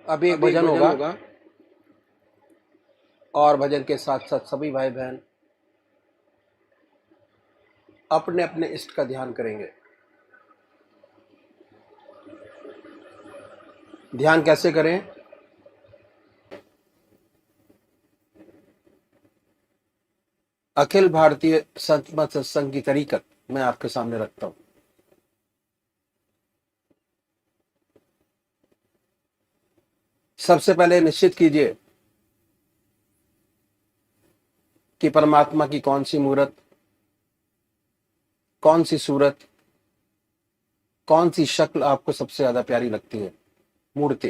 अभी एक भजन होगा और भजन के साथ साथ सभी भाई बहन अपने अपने इष्ट का ध्यान करेंगे। ध्यान कैसे करें? अखिल भारतीय संत मत सत्संग की तरीकत मैं आपके सामने रखता हूं। सबसे पहले निश्चित कीजिए कि परमात्मा की कौन सी मूर्त, कौन सी सूरत, कौन सी शक्ल आपको सबसे ज्यादा प्यारी लगती है। मूर्ति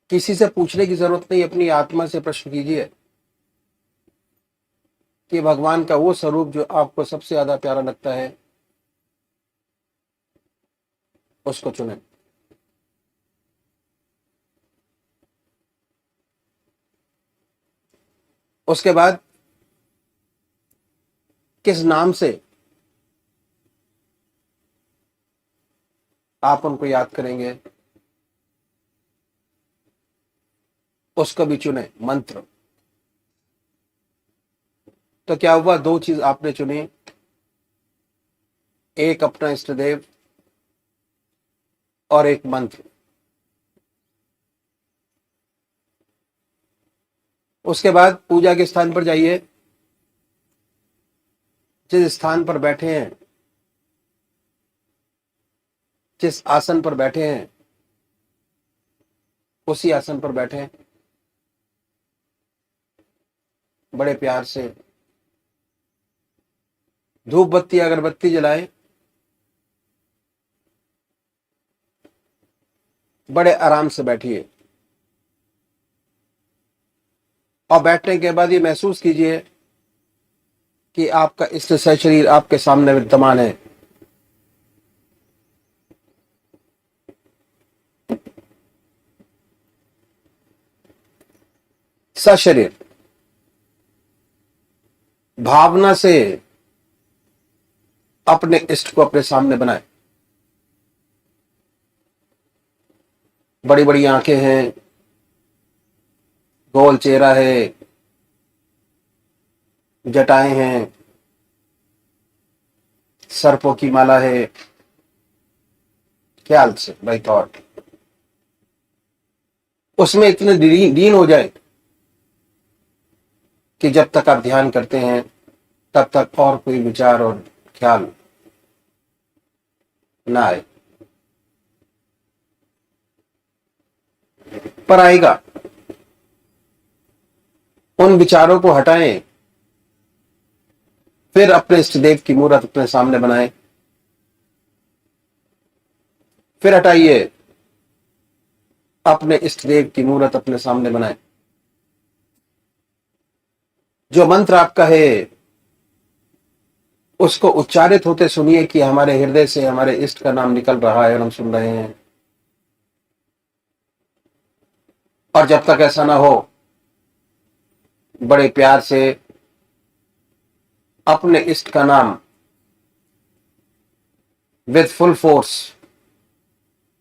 किसी से पूछने की जरूरत नहीं, अपनी आत्मा से प्रश्न कीजिए कि भगवान का वो स्वरूप जो आपको सबसे ज्यादा प्यारा लगता है उसको चुनें। उसके बाद किस नाम से आप उनको याद करेंगे उसको भी चुने। मंत्र तो क्या हुआ, दो चीज आपने चुनी, एक अपना इष्ट देव और एक मंत्र। उसके बाद पूजा के स्थान पर जाइए, जिस स्थान पर बैठे हैं, जिस आसन पर बैठे हैं उसी आसन पर बैठे, बड़े प्यार से धूप बत्ती अगरबत्ती जलाएं, बड़े आराम से बैठिए और बैठने के बाद ये महसूस कीजिए कि आपका इष्ट शरीर आपके सामने विद्यमान है। सशरीर भावना से अपने इष्ट को अपने सामने बनाए। बड़ी बड़ी आंखें हैं, गोल चेहरा है, जटाएं हैं, सर्पों की माला है। ख्याल से बाई थॉट उसमें इतने लीन हो जाए कि जब तक आप ध्यान करते हैं तब तक और कोई विचार और ख्याल ना आए। पर आएगा, उन विचारों को हटाएं, फिर अपने इष्ट देव की मूर्त अपने सामने बनाएं। फिर हटाइए, अपने इष्ट देव की मूर्त अपने सामने बनाएं। जो मंत्र आपका है उसको उच्चारित होते सुनिए कि हमारे हृदय से हमारे इष्ट का नाम निकल रहा है और हम सुन रहे हैं। और जब तक ऐसा ना हो, बड़े प्यार से अपने इष्ट का नाम विद फुल फोर्स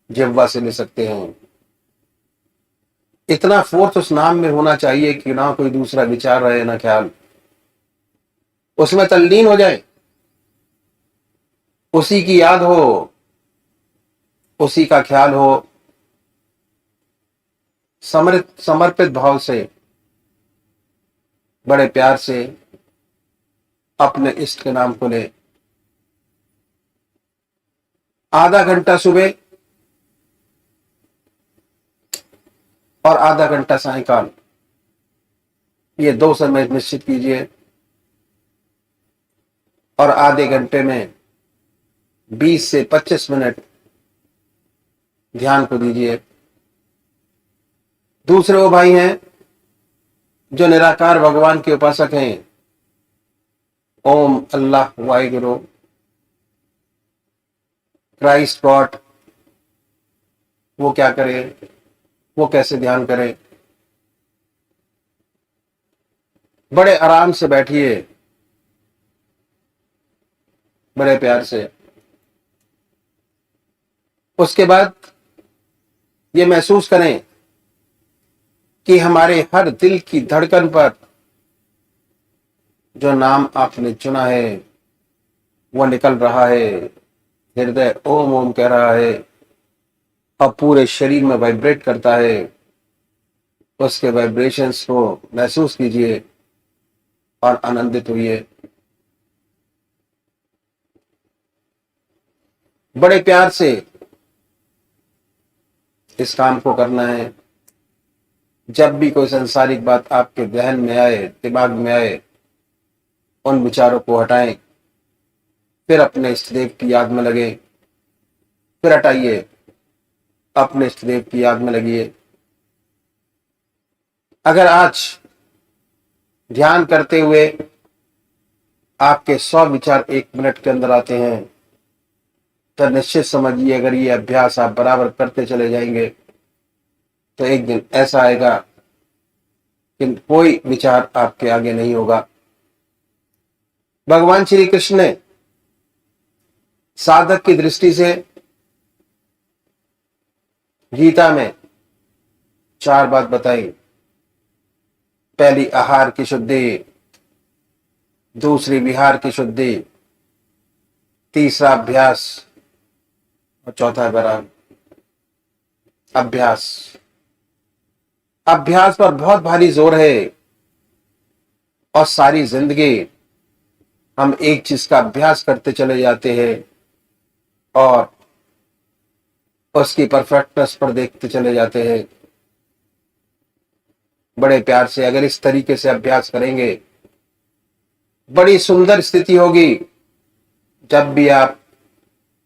जिह्वा से ले सकते हैं। इतना फोर्स उस नाम में होना चाहिए कि ना कोई दूसरा विचार रहे ना ख्याल, उसमें तल्लीन हो जाए, उसी की याद हो, उसी का ख्याल हो। समर्पित भाव से बड़े प्यार से अपने इष्ट के नाम को ले। आधा घंटा सुबह और आधा घंटा सायंकाल, ये दो समय निश्चित कीजिए और आधे घंटे में 20 से 25 मिनट ध्यान को दीजिए। दूसरे वो भाई हैं जो निराकार भगवान के उपासक हैं, ओम अल्लाह वाहिगुरु क्राइस्ट गॉड, वो क्या करे, वो कैसे ध्यान करे। बड़े आराम से बैठिए, बड़े प्यार से उसके बाद ये महसूस करें कि हमारे हर दिल की धड़कन पर जो नाम आपने चुना है वो निकल रहा है। हृदय ओम ओम कह रहा है और पूरे शरीर में वाइब्रेट करता है। उसके वाइब्रेशंस को महसूस कीजिए और आनंदित हुइए। बड़े प्यार से इस काम को करना है। जब भी कोई संसारिक बात आपके जहन में आए, दिमाग में आए, उन विचारों को हटाएं, फिर अपने इष्ट देव की याद में लगे, फिर हटाइए, अपने इष्ट देव की याद में लगिए। अगर आज ध्यान करते हुए आपके 100 विचार 1 मिनट के अंदर आते हैं तो निश्चित समझिए, अगर ये अभ्यास आप बराबर करते चले जाएंगे तो एक दिन ऐसा आएगा कि कोई विचार आपके आगे नहीं होगा। भगवान श्री कृष्ण ने साधक की दृष्टि से गीता में 4 बात बताई। पहली आहार की शुद्धि, दूसरी विहार की शुद्धि, तीसरा अभ्यास और चौथा विराम। अभ्यास अभ्यास पर बहुत भारी जोर है और सारी जिंदगी हम एक चीज का अभ्यास करते चले जाते हैं और उसकी परफेक्टनेस पर देखते चले जाते हैं। बड़े प्यार से अगर इस तरीके से अभ्यास करेंगे, बड़ी सुंदर स्थिति होगी। जब भी आप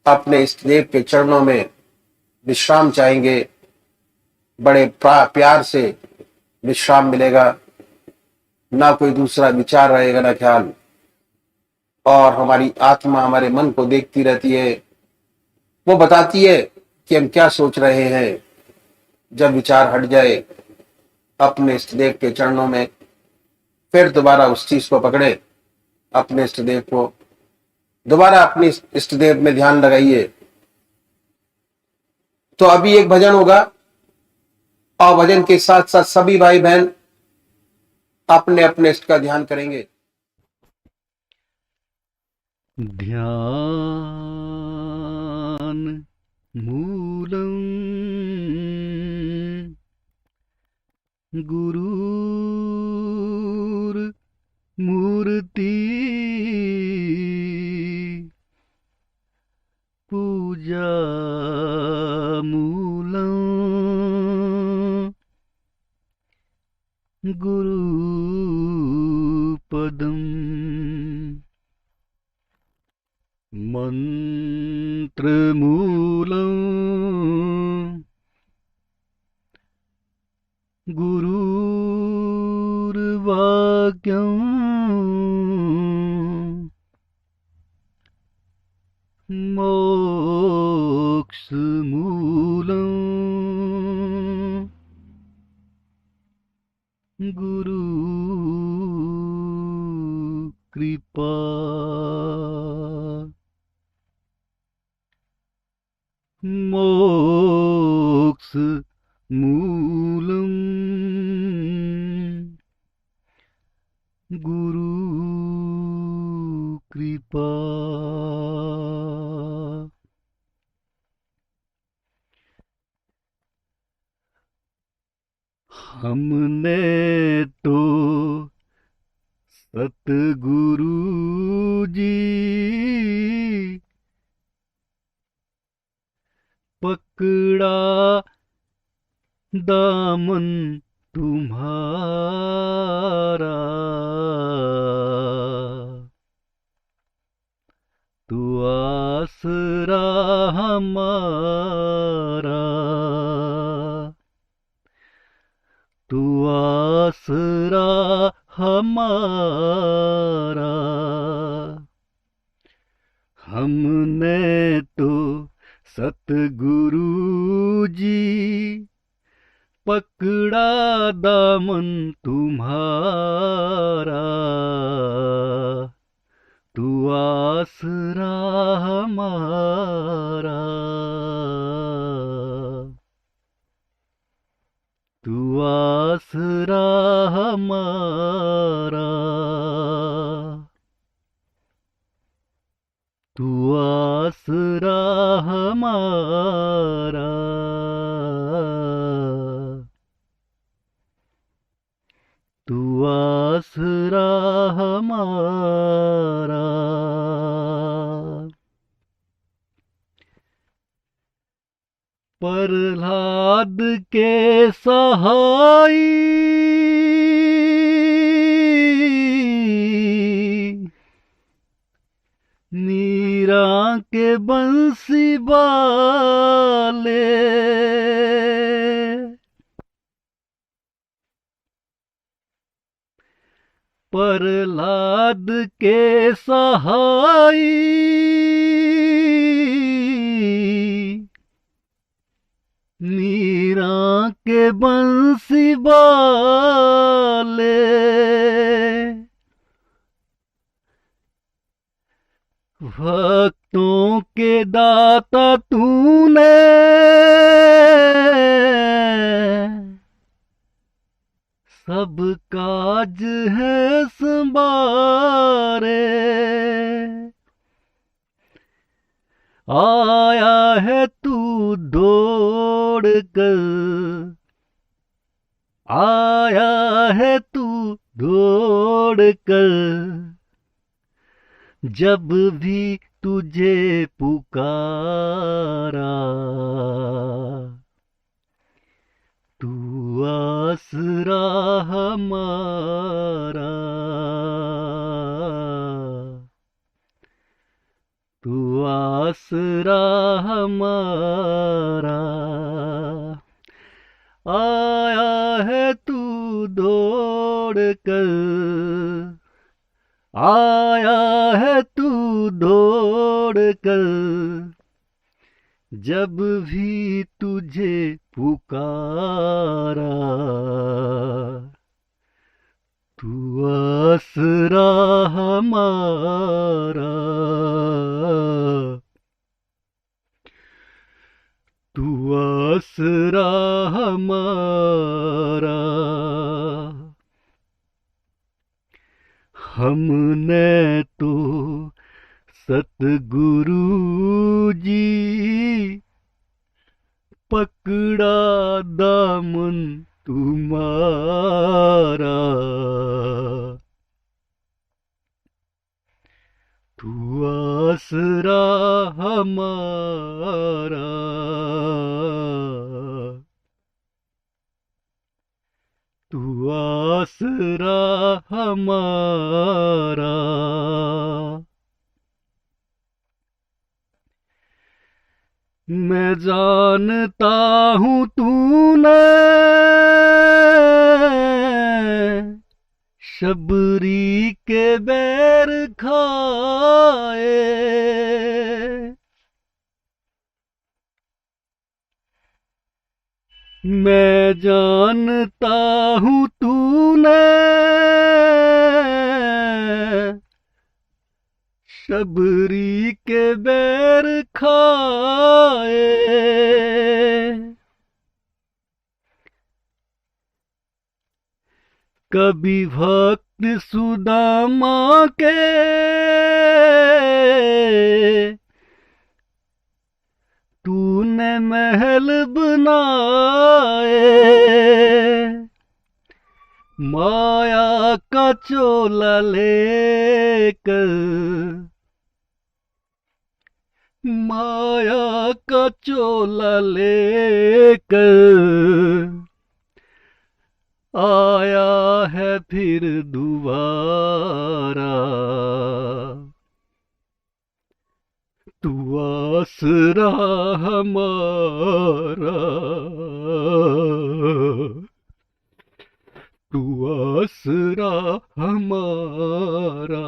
अपने इष्ट देव के चरणों में विश्राम चाहेंगे, बड़े प्यार से विश्राम मिलेगा। ना कोई दूसरा विचार रहेगा, ना ख्याल, और हमारी आत्मा हमारे मन को देखती रहती है। वो बताती है कि हम क्या सोच रहे हैं। जब विचार हट जाए अपने इष्ट देव के चरणों में, फिर दोबारा उस चीज को पकड़े, अपने इष्ट देव को दोबारा अपने इष्ट देव में ध्यान लगाइए। तो अभी एक भजन होगा और भजन के साथ साथ सभी भाई बहन अपने अपने इष्ट का ध्यान करेंगे। ध्यान मूलम गुरुर मूर्ति पूजा मूलम गुरुपदम मंत्रमूलम गुरुर्वाक्यम् मोक्षमूलम् गुरु कृपा मोक्ष मूलम् गुरु कृपा। हमने तो सतगुरु जी पकड़ा दामन तुम्हारा, तू आसरा हमारा, तू आसरा हमारा। हमने तो सतगुरु जी पकड़ा दामन तुम्हारा, तू आसरा हमारा, तू आसरा हमारा, तू आसरा हमारा, तू आसरा हमारा। प्रहलाद के सहाई मीरा के बंसी वाले, प्रहलाद के सहाई मीरा के बंसी वाले, भक्तों के दाता तूने सब काज है संवारे, आया है तू दौड़ कर, आया है तू दौड़ कर, जब भी तुझे पुकारा, तू आसरा हमारा, तू आसरा हमारा, आया है तू दौड़ कर, आया है तू दौड़ कर, जब भी तुझे पुकारा, तू आसरा हमारा, तू आसरा हमारा। हमने तो सतगुरु जी पकड़ा दामन तुम्हारा, तू आसरा हमारा, तू आसरा हमारा। मैं जानता हूँ तूने शबरी के बैर खाए, मैं जानता हूँ तूने शबरी के बैर खाए, कभी भक्त सुदामा के तूने महल बनाए, माया का चोला लेकर, माया का चोला लेकर आया है फिर दोबारा, तू आसरा हमारा, तू आसरा हमारा।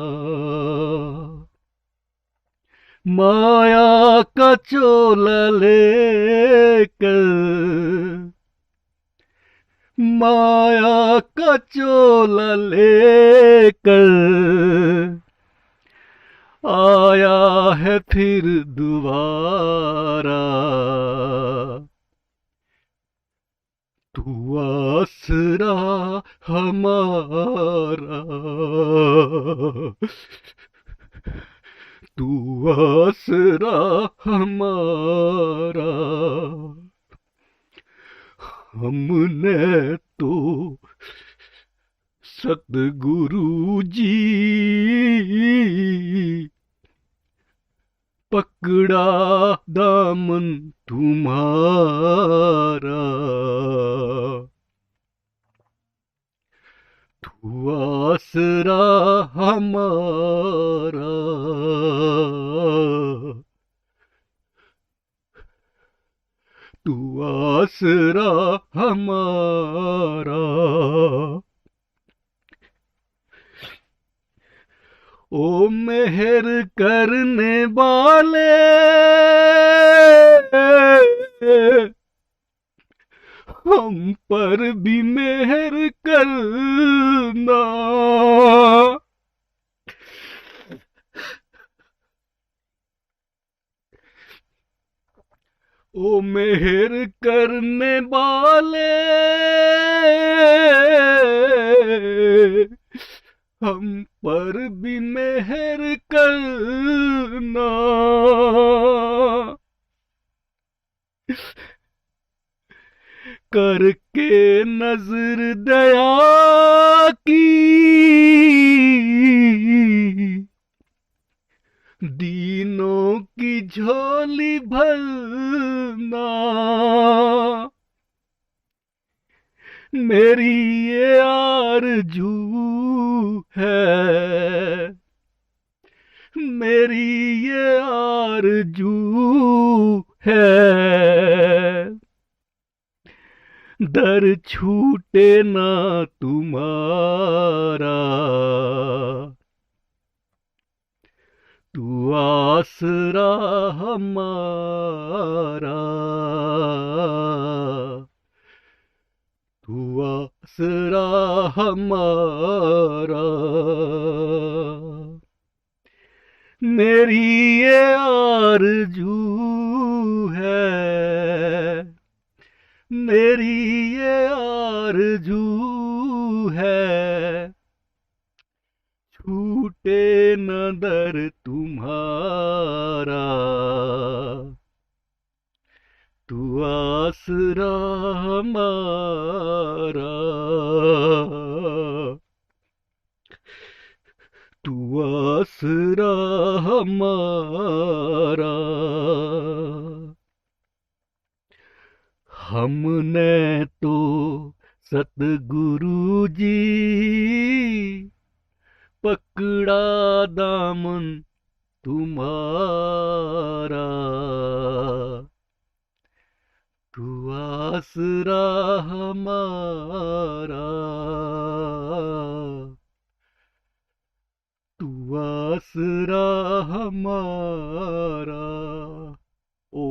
माया का चोला लेकर, माया का चोला लेकर आया है फिर दोबारा, तू आसरा हमारा, तू आसरा हमारा। हमने तो सतगुरु जी पकड़ा दामन तुम्हारा, तू आसरा हमारा, तू आसरा हमारा। ओ मेहर करने वाले, हम पर भी मेहर करना, ओ मेहर करने वाले, हम पर भी मेहर करना। करके नजर दया की, दीनों की झोली भरना। मेरी ये आरज़ू है, मेरी ये आरज़ू है, दर छूटे ना तुम्हारा, तू आसरा हमारा, तू आसरा हमारा। मेरी ये आरज़ू है, मेरी ये आरज़ू है, छूटे न दर तुम्हारा, तू आसरा हमारा, तू आसरा हमारा। हमने तो सतगुरु जी पकड़ा दामन तुम्हारा, तू आसरा हमारा, तू आसरा हमारा। ओ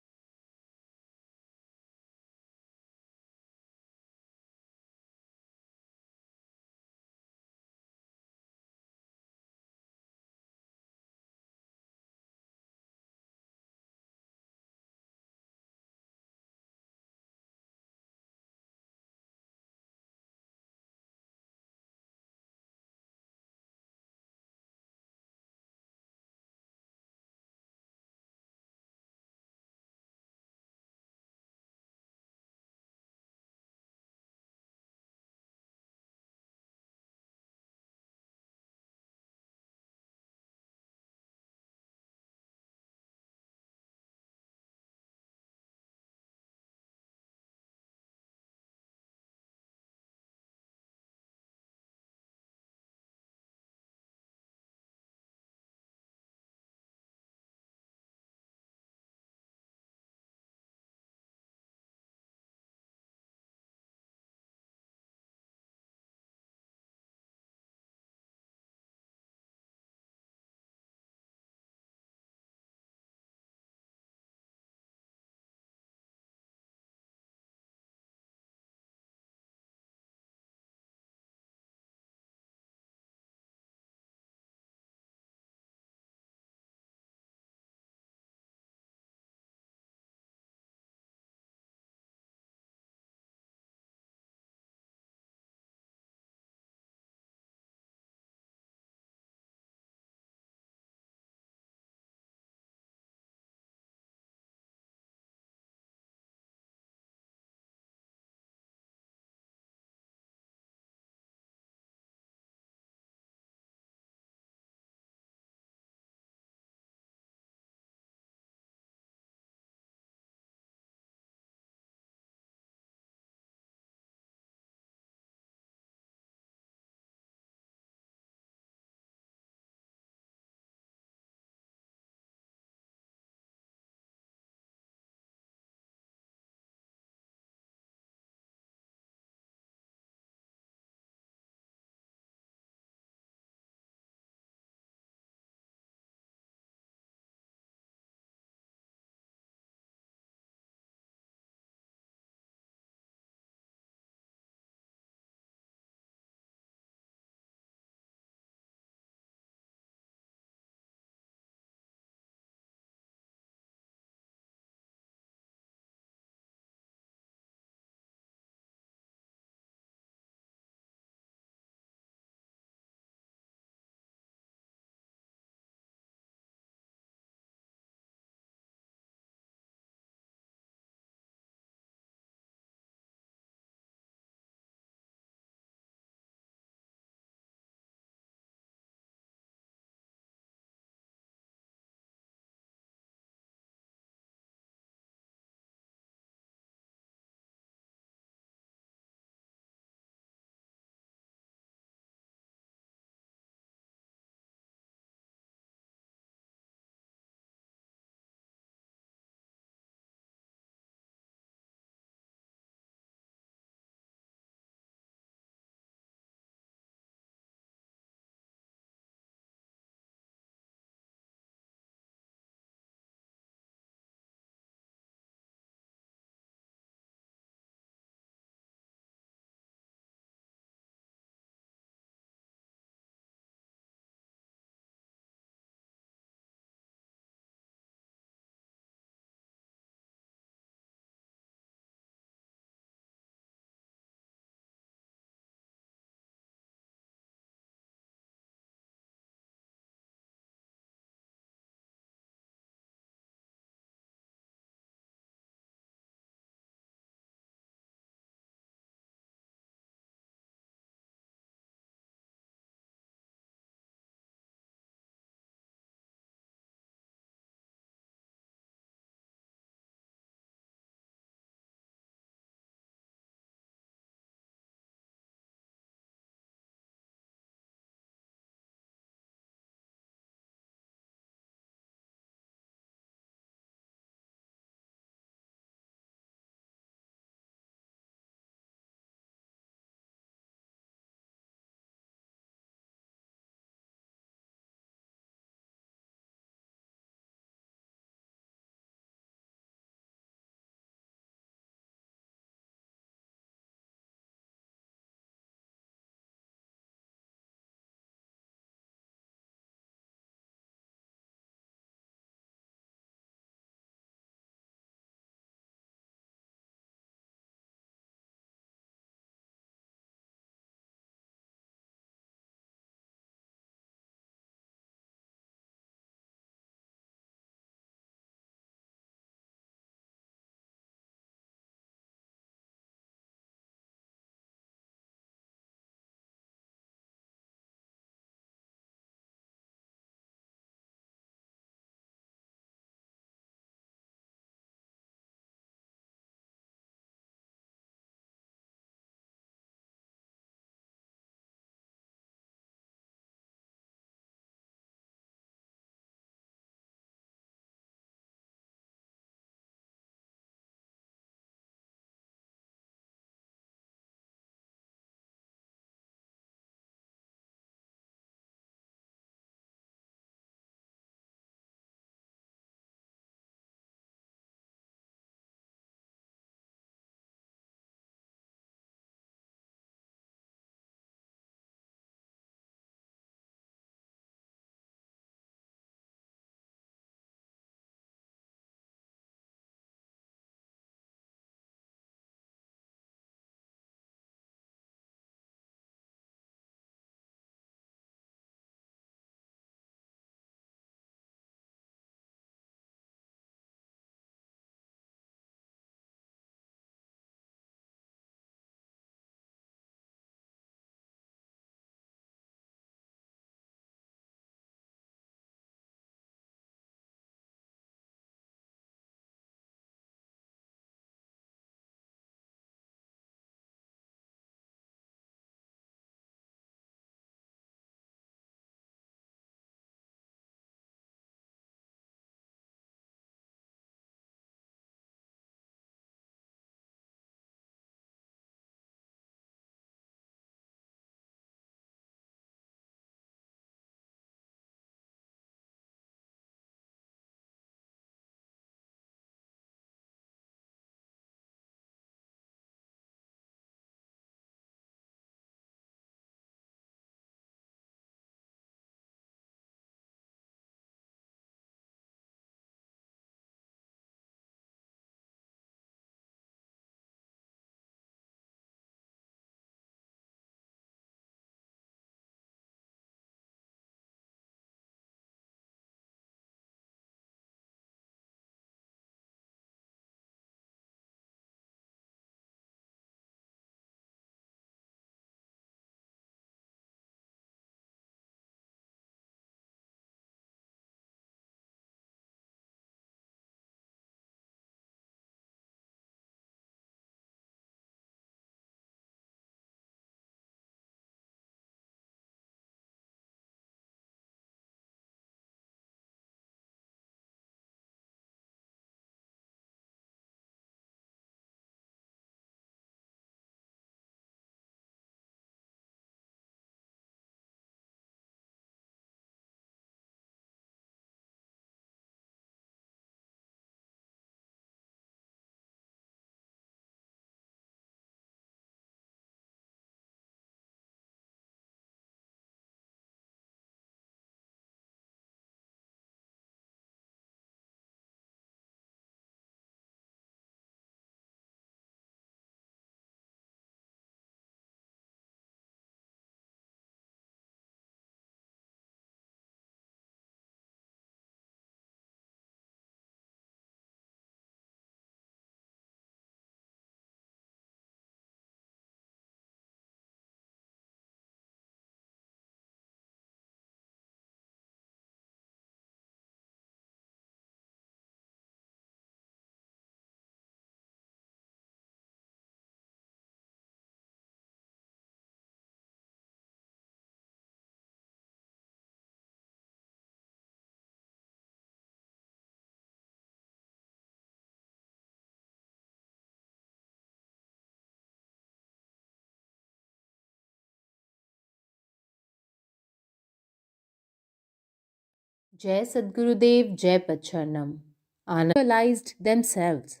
Jai Sadgurudev, Jai Pacharnam. Anand realized themselves,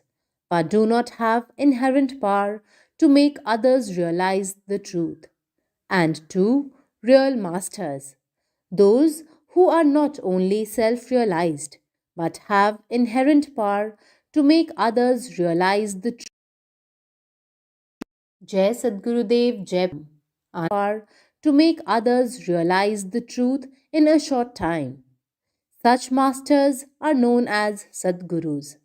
but do not have inherent power to make others realize the truth. And two, real masters, those who are not only self realized, but have inherent power to make others realize the truth. Jai Sadgurudev, Jai power to make others realize the truth in a short time. Such masters are known as Sadgurus.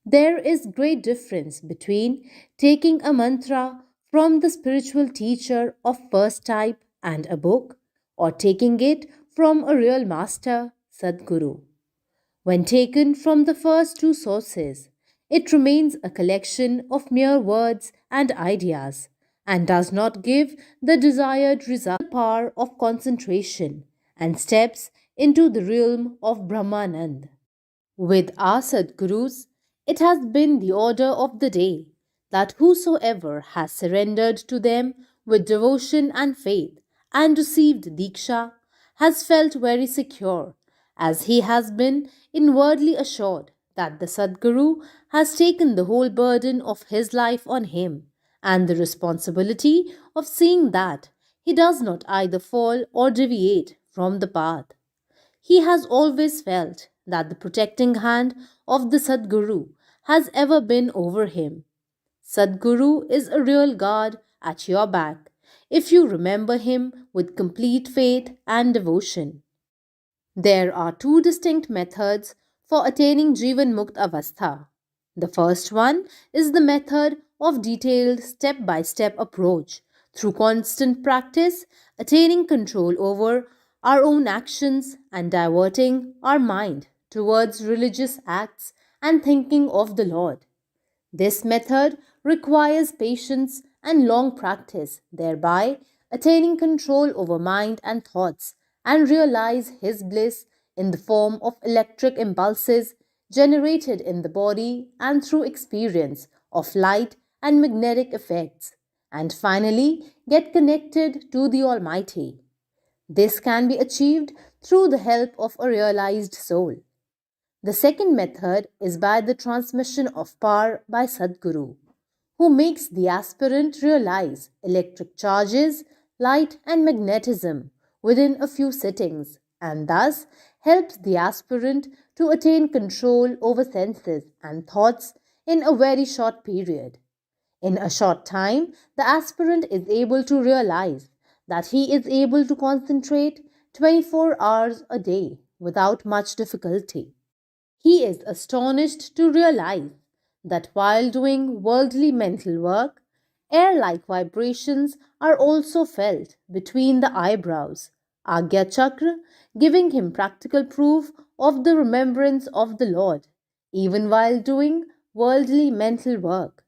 There is great difference between taking a mantra from the spiritual teacher of first type and a book, or taking it from a real master, Sadguru. When taken from the first two sources, it remains a collection of mere words and ideas and does not give the desired result. Power of concentration and steps into the realm of Brahmanand. With our Sadgurus, it has been the order of the day that whosoever has surrendered to them with devotion and faith and received Diksha has felt very secure, as he has been inwardly assured that the Sadguru has taken the whole burden of his life on him and the responsibility of seeing that he does not either fall or deviate from the path. He has always felt that the protecting hand of the Sadguru has ever been over him. Sadguru is a real guard at your back if you remember him with complete faith and devotion. There are two distinct methods for attaining Jivan Mukt Avastha. The first one is the method of detailed step by step approach through constant practice, attaining control over our own actions and diverting our mind towards religious acts and thinking of the Lord. This method requires patience and long practice, thereby attaining control over mind and thoughts and realize his bliss in the form of electric impulses generated in the body and through experience of light and magnetic effects, and finally get connected to the Almighty. This can be achieved through the help of a realized soul. The second method is by the transmission of power by Sadguru, who makes the aspirant realize electric charges, light, and magnetism within a few sittings, and thus helps the aspirant to attain control over senses and thoughts in a very short period. In a short time, the aspirant is able to realize that he is able to concentrate 24 hours a day without much difficulty. He is astonished to realize that while doing worldly mental work, air like vibrations are also felt between the eyebrows, Agya Chakra, giving him practical proof of the remembrance of the Lord, even while doing worldly mental work.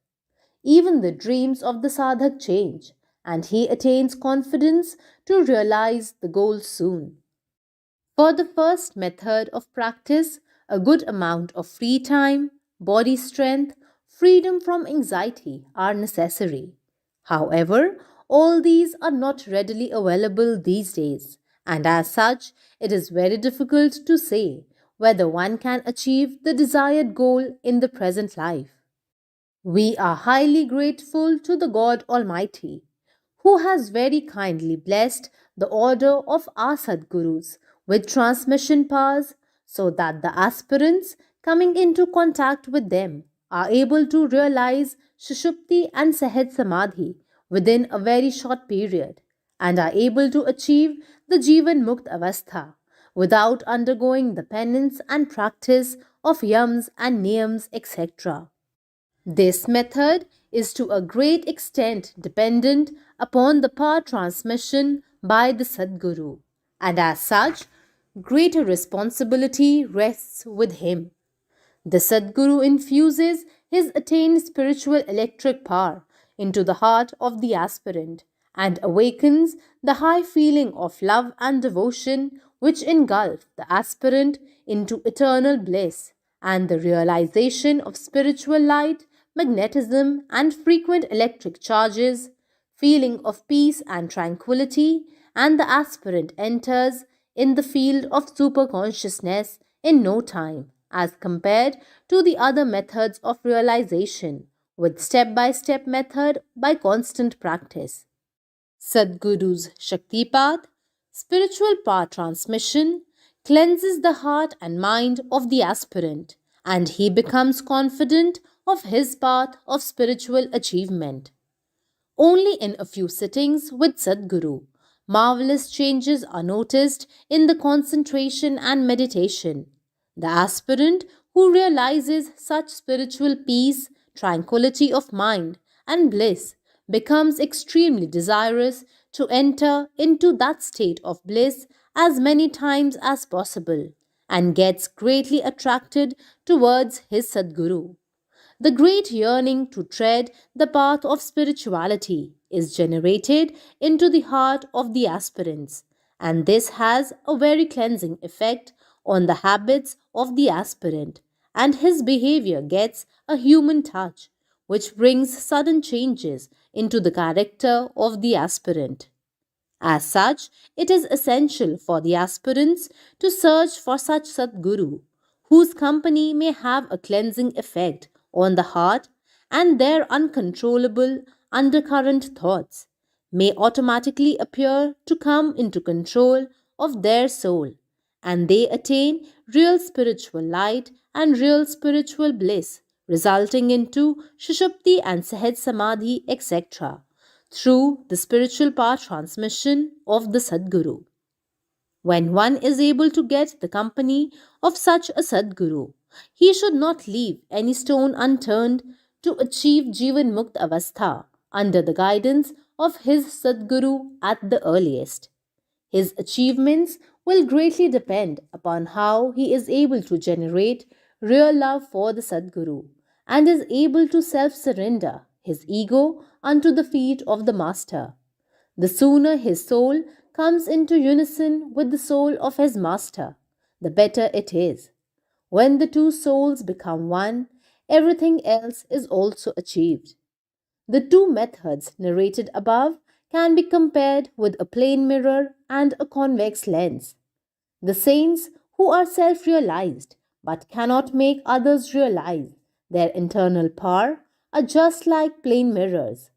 Even the dreams of the sadhak change, and he attains confidence to realize the goal soon. For the first method of practice, a good amount of free time, body strength, freedom from anxiety are necessary. However, all these are not readily available these days, and as such, it is very difficult to say whether one can achieve the desired goal in the present life. We are highly grateful to the God Almighty, who has very kindly blessed the order of our Sadgurus with transmission powers so that the aspirants coming into contact with them are able to realize Shushupti and Sahaj Samadhi within a very short period and are able to achieve the Jivan Mukt Avastha without undergoing the penance and practice of yams and niyams, etc. This method is to a great extent dependent upon the power transmission by the Sadguru, and as such, greater responsibility rests with him. The Sadguru infuses his attained spiritual electric power into the heart of the aspirant and awakens the high feeling of love and devotion which engulf the aspirant into eternal bliss and the realization of spiritual light, magnetism, and frequent electric charges, feeling of peace and tranquility, and the aspirant enters in the field of superconsciousness in no time, as compared to the other methods of realization with step by step method by constant practice. Sadhguru's Shaktipat, spiritual power transmission, cleanses the heart and mind of the aspirant, and he becomes confident of his path of spiritual achievement. Only in a few sittings with Sadhguru, marvelous changes are noticed in the concentration and meditation. The aspirant who realizes such spiritual peace, tranquility of mind, and bliss becomes extremely desirous to enter into that state of bliss as many times as possible and gets greatly attracted towards his Sadguru. The great yearning to tread the path of spirituality is generated into the heart of the aspirants, and this has a very cleansing effect on the habits of the aspirant, and his behavior gets a human touch, which brings sudden changes into the character of the aspirant. As such, it is essential for the aspirants to search for such Sadguru, whose company may have a cleansing effect on the heart, and their uncontrollable undercurrent thoughts may automatically appear to come into control of their soul, and they attain real spiritual light and real spiritual bliss, resulting into Shushupti and Sahaj Samadhi, etc through the spiritual power transmission of the Sadguru. When one is able to get the company of such a Sadguru, he should not leave any stone unturned to achieve Jivan Mukt Avastha under the guidance of his Sadguru at the earliest. His achievements will greatly depend upon how he is able to generate real love for the Sadguru and is able to self surrender his ego unto the feet of the Master. The sooner his soul comes into unison with the soul of his Master, the better it is. When the two souls become one, everything else is also achieved. The two methods narrated above can be compared with a plane mirror and a convex lens. The saints who are self realized but cannot make others realize their internal power are just like plane mirrors.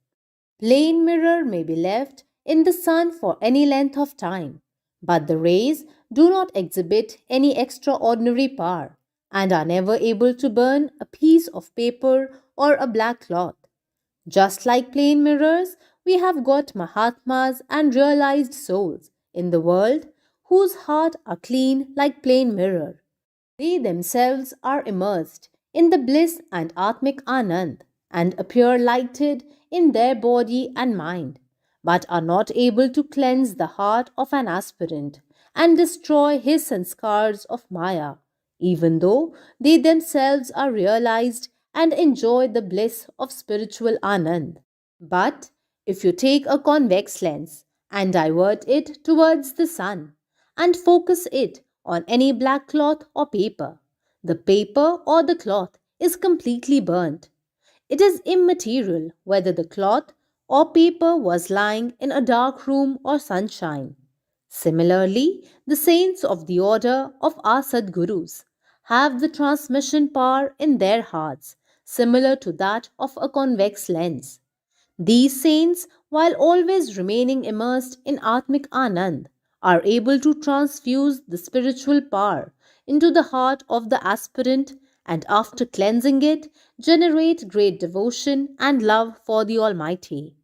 Plane mirror may be left in the sun for any length of time, but the rays do not exhibit any extraordinary power and are never able to burn a piece of paper or a black cloth. Just like plane mirrors, we have got Mahatmas and realized souls in the world whose heart are clean like plane mirror. They themselves are immersed in the bliss and Atmik Anand and appear lighted in their body and mind, but are not able to cleanse the heart of an aspirant and destroy his sanskars of Maya, even though they themselves are realized and enjoy the bliss of spiritual Anand. But if you take a convex lens and divert it towards the sun and focus it on any black cloth or paper, the paper or the cloth is completely burnt. It is immaterial whether the cloth or paper was lying in a dark room or sunshine. Similarly, the saints of the order of our Sadgurus have the transmission power in their hearts, similar to that of a convex lens. These saints, while always remaining immersed in Atmik Anand, are able to transfuse the spiritual power into the heart of the aspirant and after cleansing it, generate great devotion and love for the Almighty.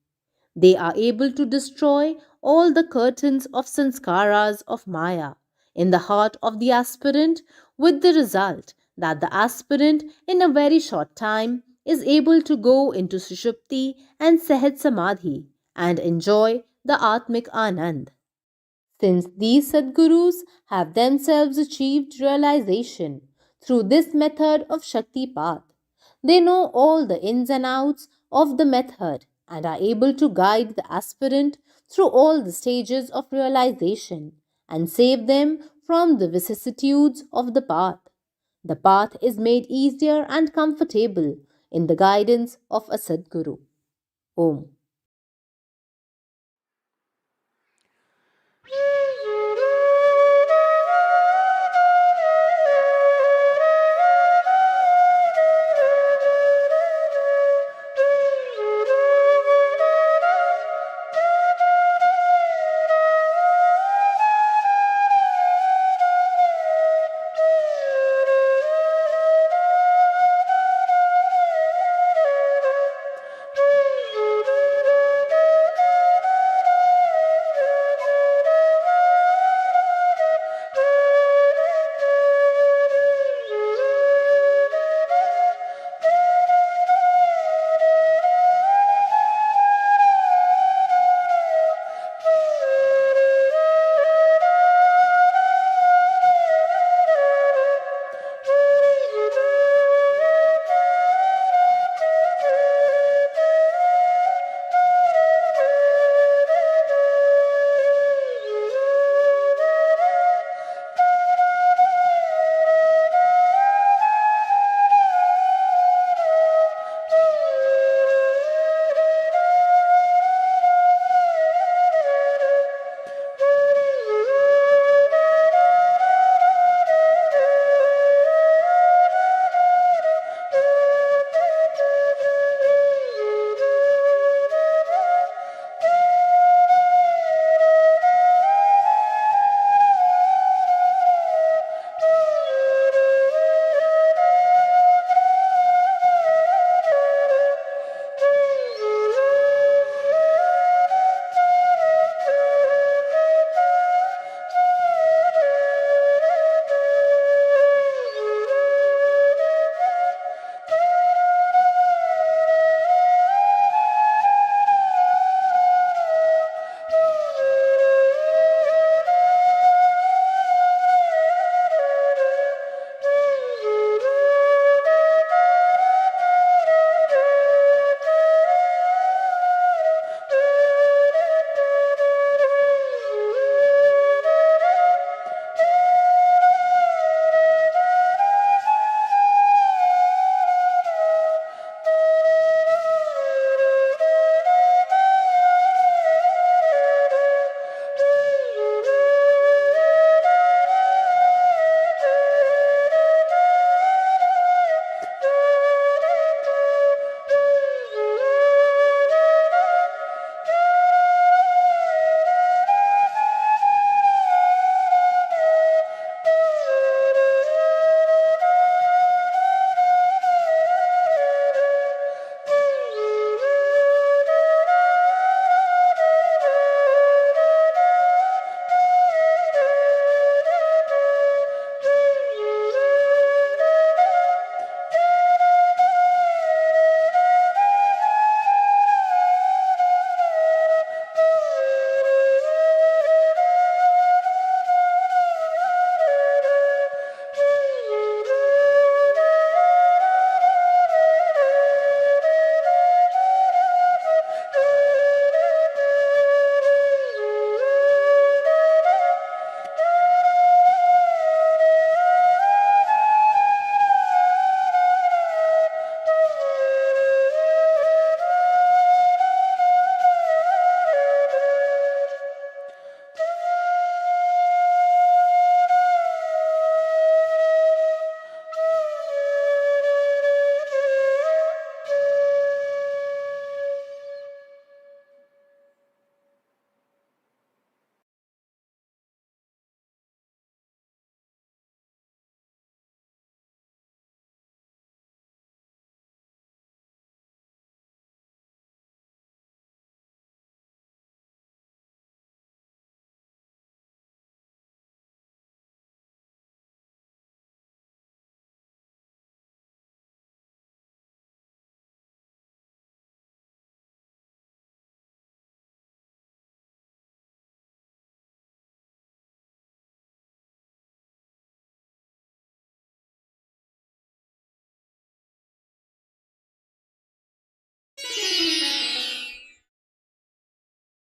They are able to destroy all the curtains of sanskaras of Maya in the heart of the aspirant, with the result that the aspirant in a very short time is able to go into Sushupti and Sahaj Samadhi and enjoy the Atmik Anand. Since these Sadgurus have themselves achieved realization through this method of Shakti Path, they know all the ins and outs of the method and are able to guide the aspirant through all the stages of realization and save them from the vicissitudes of the path. The path is made easier and comfortable in the guidance of a Sadguru. Om.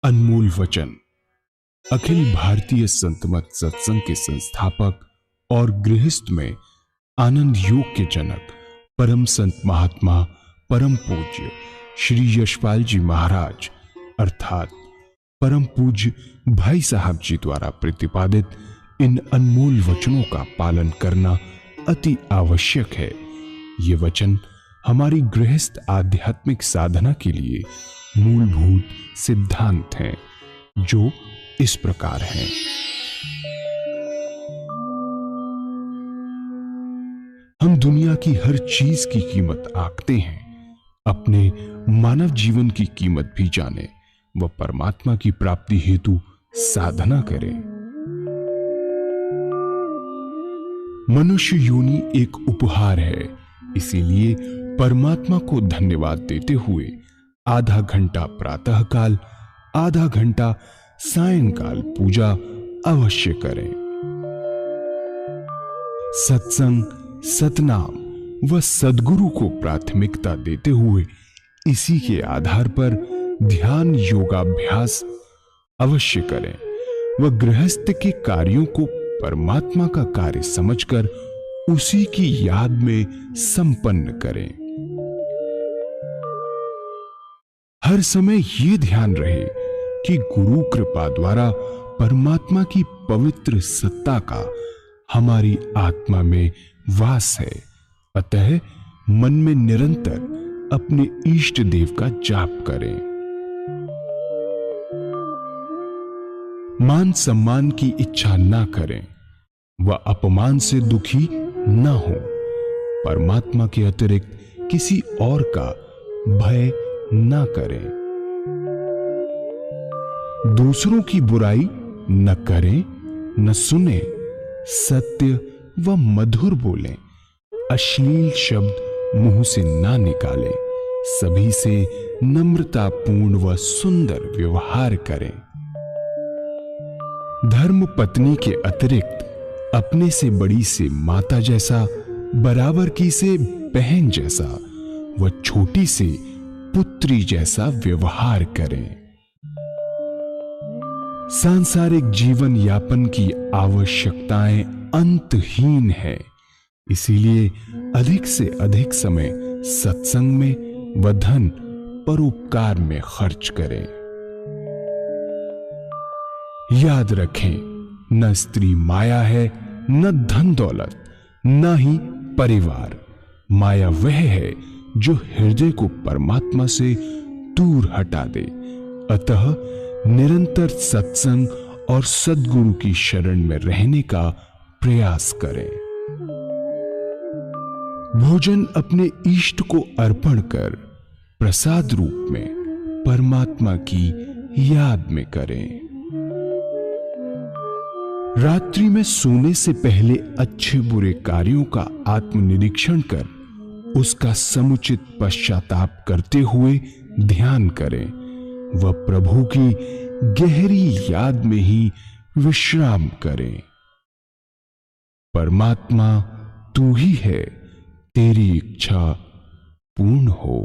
अनमोल वचन। अखिल भारतीय संत मत सत्संग के संस्थापक और गृहस्थ में आनंद योग के जनक परम संत महात्मा परम पूज्य श्री यशपाल जी महाराज अर्थात परम पूज्य भाई साहब जी द्वारा प्रतिपादित इन अनमोल वचनों का पालन करना अति आवश्यक है। ये वचन हमारी गृहस्थ आध्यात्मिक साधना के लिए मूलभूत सिद्धांत हैं, जो इस प्रकार हैं। हम दुनिया की हर चीज की कीमत आंकते हैं, अपने मानव जीवन की कीमत भी जाने व परमात्मा की प्राप्ति हेतु साधना करें। मनुष्य योनि एक उपहार है, इसीलिए परमात्मा को धन्यवाद देते हुए आधा घंटा प्रातःकाल, आधा घंटा सायंकाल पूजा अवश्य करें। सत्संग, सतनाम व सद्गुरु को प्राथमिकता देते हुए इसी के आधार पर ध्यान योगाभ्यास अवश्य करें व गृहस्थ के कार्यों को परमात्मा का कार्य समझकर उसी की याद में संपन्न करें। हर समय ये ध्यान रहे कि गुरु कृपा द्वारा परमात्मा की पवित्र सत्ता का हमारी आत्मा में वास है, अतः मन में निरंतर अपने इष्ट देव का जाप करें। मान सम्मान की इच्छा ना करें व अपमान से दुखी न हो। परमात्मा के अतिरिक्त किसी और का भय न करें। दूसरों की बुराई न करें, न सुने, सत्य व मधुर बोलें, अश्लील शब्द मुंह से ना निकालें, सभी से नम्रतापूर्ण व सुंदर व्यवहार करें। धर्म पत्नी के अतिरिक्त अपने से बड़ी से माता जैसा, बराबर की से बहन जैसा व छोटी से पुत्री जैसा व्यवहार करें। सांसारिक जीवन यापन की आवश्यकताएं अंतहीन है, इसीलिए अधिक से अधिक समय सत्संग में व धन परोपकार में खर्च करें। याद रखें, न स्त्री माया है, न धन दौलत, न ही परिवार। माया वह है जो हृदय को परमात्मा से दूर हटा दे। अतः निरंतर सत्संग और सद्गुरु की शरण में रहने का प्रयास करें। भोजन अपने इष्ट को अर्पण कर प्रसाद रूप में परमात्मा की याद में करें। रात्रि में सोने से पहले अच्छे बुरे कार्यों का आत्मनिरीक्षण कर उसका समुचित पश्चाताप करते हुए ध्यान करें व प्रभु की गहरी याद में ही विश्राम करें। परमात्मा तू ही है, तेरी इच्छा पूर्ण हो।